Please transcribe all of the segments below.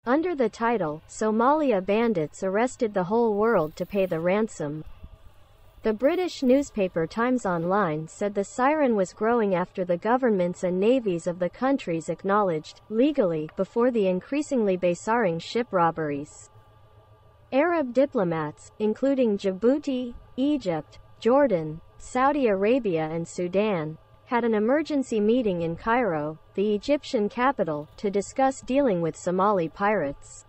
Under the title, Somalia bandits arrested the whole world to pay the ransom. The British newspaper Times Online said the siren was growing after the governments and navies of the countries acknowledged, legally, before the increasingly bizarre ship robberies. Arab diplomats, including Djibouti, Egypt, Jordan, Saudi Arabia and Sudan, had an emergency meeting in Cairo, the Egyptian capital, to discuss dealing with Somali pirates.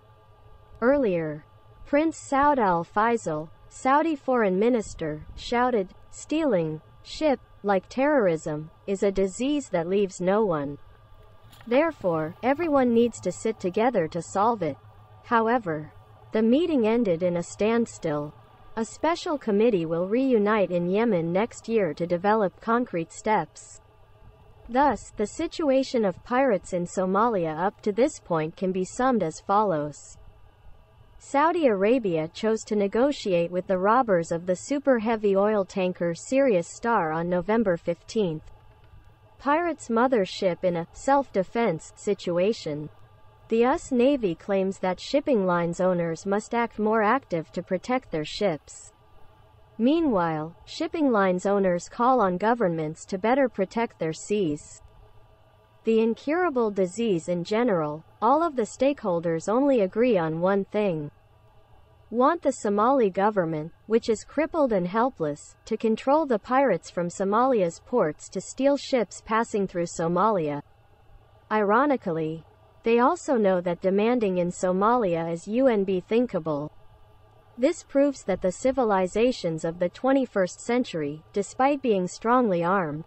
Earlier, Prince Saud al-Faisal, Saudi foreign minister, shouted, "Stealing, ship, like terrorism, is a disease that leaves no one. Therefore, everyone needs to sit together to solve it." However, the meeting ended in a standstill. A special committee will reunite in Yemen next year to develop concrete steps. Thus, the situation of pirates in Somalia up to this point can be summed as follows. Saudi Arabia chose to negotiate with the robbers of the super-heavy oil tanker Sirius Star on November 15. Pirates' mother ship in a self-defense situation. The US Navy claims that shipping lines owners must act more active to protect their ships. Meanwhile, shipping lines owners call on governments to better protect their seas. The incurable disease in general, all of the stakeholders only agree on one thing. Want the Somali government, which is crippled and helpless, to control the pirates from Somalia's ports to steal ships passing through Somalia. Ironically, they also know that demanding in Somalia is unthinkable. This proves that the civilizations of the 21st century, despite being strongly armed,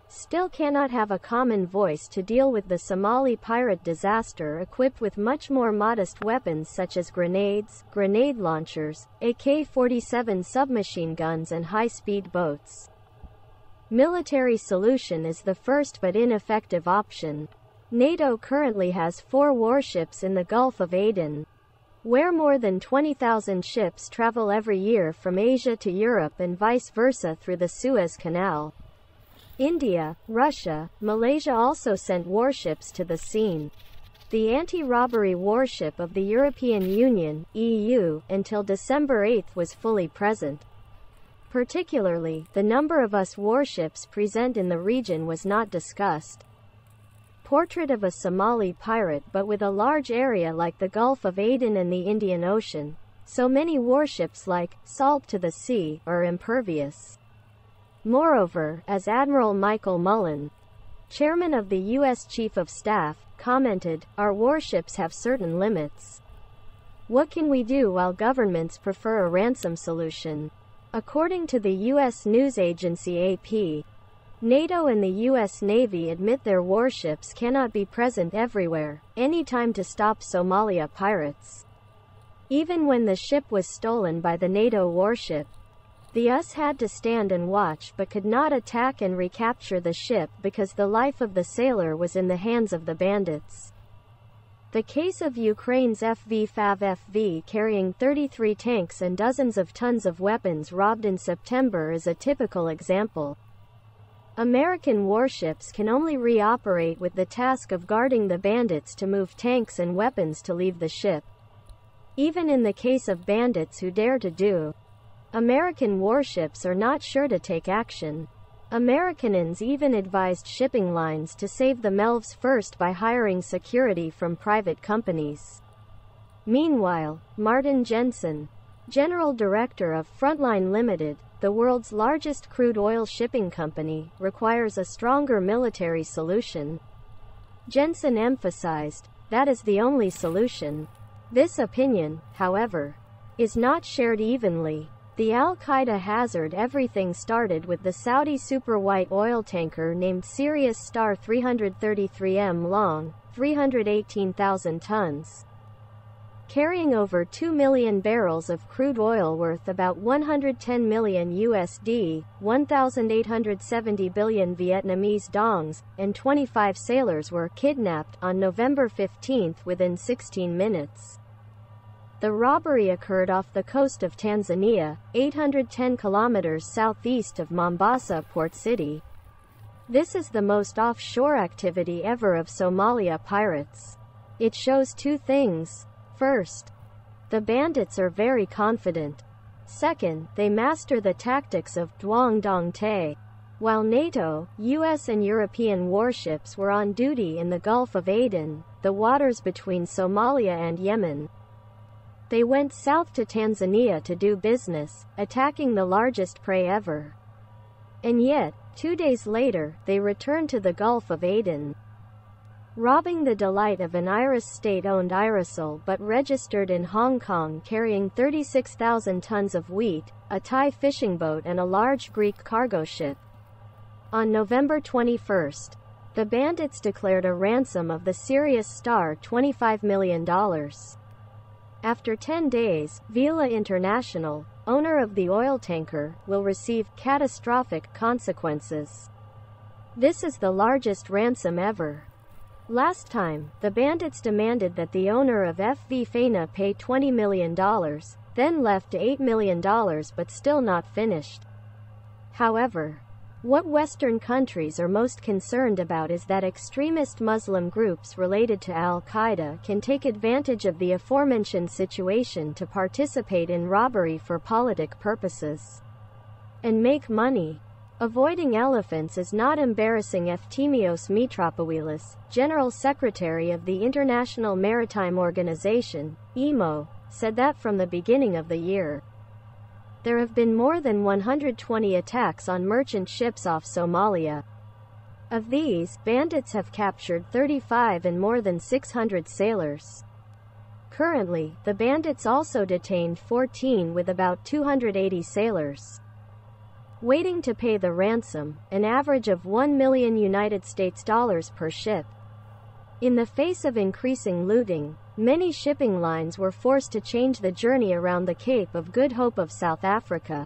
still cannot have a common voice to deal with the Somali pirate disaster equipped with much more modest weapons such as grenades, grenade launchers, AK-47 submachine guns and high-speed boats. Military solution is the first but ineffective option. NATO currently has 4 warships in the Gulf of Aden, where more than 20,000 ships travel every year from Asia to Europe and vice versa through the Suez Canal. India, Russia, Malaysia also sent warships to the scene. The anti-robbery warship of the European Union, EU, until December 8 was fully present. Particularly, the number of US warships present in the region was not discussed. Portrait of a Somali pirate but with a large area like the Gulf of Aden and the Indian Ocean. So many warships like, salt to the sea, are impervious. Moreover, as Admiral Michael Mullen, chairman of the U.S. Chief of Staff, commented, our warships have certain limits. What can we do while governments prefer a ransom solution? According to the U.S. news agency AP, NATO and the U.S. Navy admit their warships cannot be present everywhere, anytime to stop Somalia pirates. Even when the ship was stolen by the NATO warship, the US had to stand and watch but could not attack and recapture the ship because the life of the sailor was in the hands of the bandits. The case of Ukraine's FV-FV carrying 33 tanks and dozens of tons of weapons robbed in September is a typical example. American warships can only reoperate with the task of guarding the bandits to move tanks and weapons to leave the ship. Even in the case of bandits who dare to do, American warships are not sure to take action. Americans even advised shipping lines to save themselves first by hiring security from private companies. Meanwhile, Martin Jensen, General Director of Frontline Limited, the world's largest crude oil shipping company, requires a stronger military solution. Jensen emphasized, that is the only solution. This opinion, however, is not shared evenly. The Al-Qaeda hazard everything started with the Saudi super white oil tanker named Sirius Star 333m long, 318,000 tons, carrying over 2 million barrels of crude oil worth about 110 million USD, 1,870 billion Vietnamese dongs, and 25 sailors were kidnapped on November 15 within 16 minutes. The robbery occurred off the coast of Tanzania, 810 kilometers southeast of Mombasa port city. This is the most offshore activity ever of Somalia pirates. It shows two things. First, the bandits are very confident. Second, they master the tactics of Duong Dong Te. While NATO, US and European warships were on duty in the Gulf of Aden, the waters between Somalia and Yemen, they went south to Tanzania to do business, attacking the largest prey ever. And yet, 2 days later, they returned to the Gulf of Aden, robbing the delight of an Irish state-owned aerosol but registered in Hong Kong, carrying 36,000 tons of wheat, a Thai fishing boat and a large Greek cargo ship. On November 21, the bandits declared a ransom of the Sirius Star $25 million. After 10 days, Vela International, owner of the oil tanker, will receive catastrophic consequences. This is the largest ransom ever. Last time, the bandits demanded that the owner of FV Fana pay $20 million, then left $8 million but still not finished. However, what Western countries are most concerned about is that extremist Muslim groups related to Al-Qaeda can take advantage of the aforementioned situation to participate in robbery for politic purposes and make money. Avoiding elephants is not embarrassing. Eftimios Mitropoulos, General Secretary of the International Maritime Organization, IMO, said that from the beginning of the year, there have been more than 120 attacks on merchant ships off Somalia. Of these, bandits have captured 35 and more than 600 sailors. Currently, the bandits also detained 14 with about 280 sailors waiting to pay the ransom, an average of $1 million US per ship. In the face of increasing looting, many shipping lines were forced to change the journey around the Cape of Good Hope of South Africa.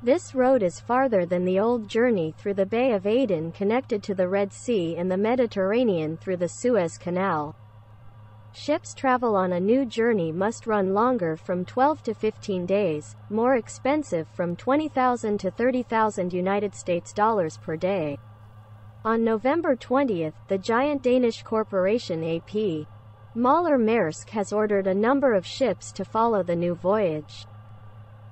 This road is farther than the old journey through the Bay of Aden connected to the Red Sea and the Mediterranean through the Suez Canal. Ships travel on a new journey must run longer, from 12 to 15 days, more expensive, from $20,000 to $30,000 US per day. On November 20, the giant Danish corporation AP Møller Maersk has ordered a number of ships to follow the new voyage.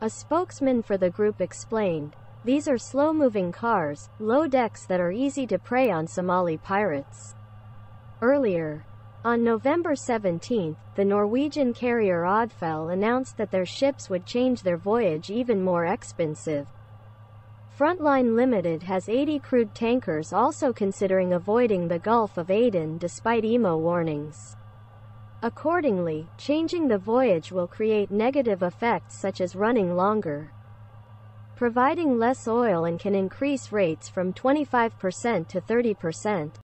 A spokesman for the group explained, "These are slow-moving cars, low decks that are easy to prey on Somali pirates." Earlier, on November 17, the Norwegian carrier Odfjell announced that their ships would change their voyage even more expensive. Frontline Limited has 80 crude tankers also considering avoiding the Gulf of Aden despite IMO warnings. Accordingly, changing the voyage will create negative effects such as running longer, providing less oil, and can increase rates from 25% to 30%.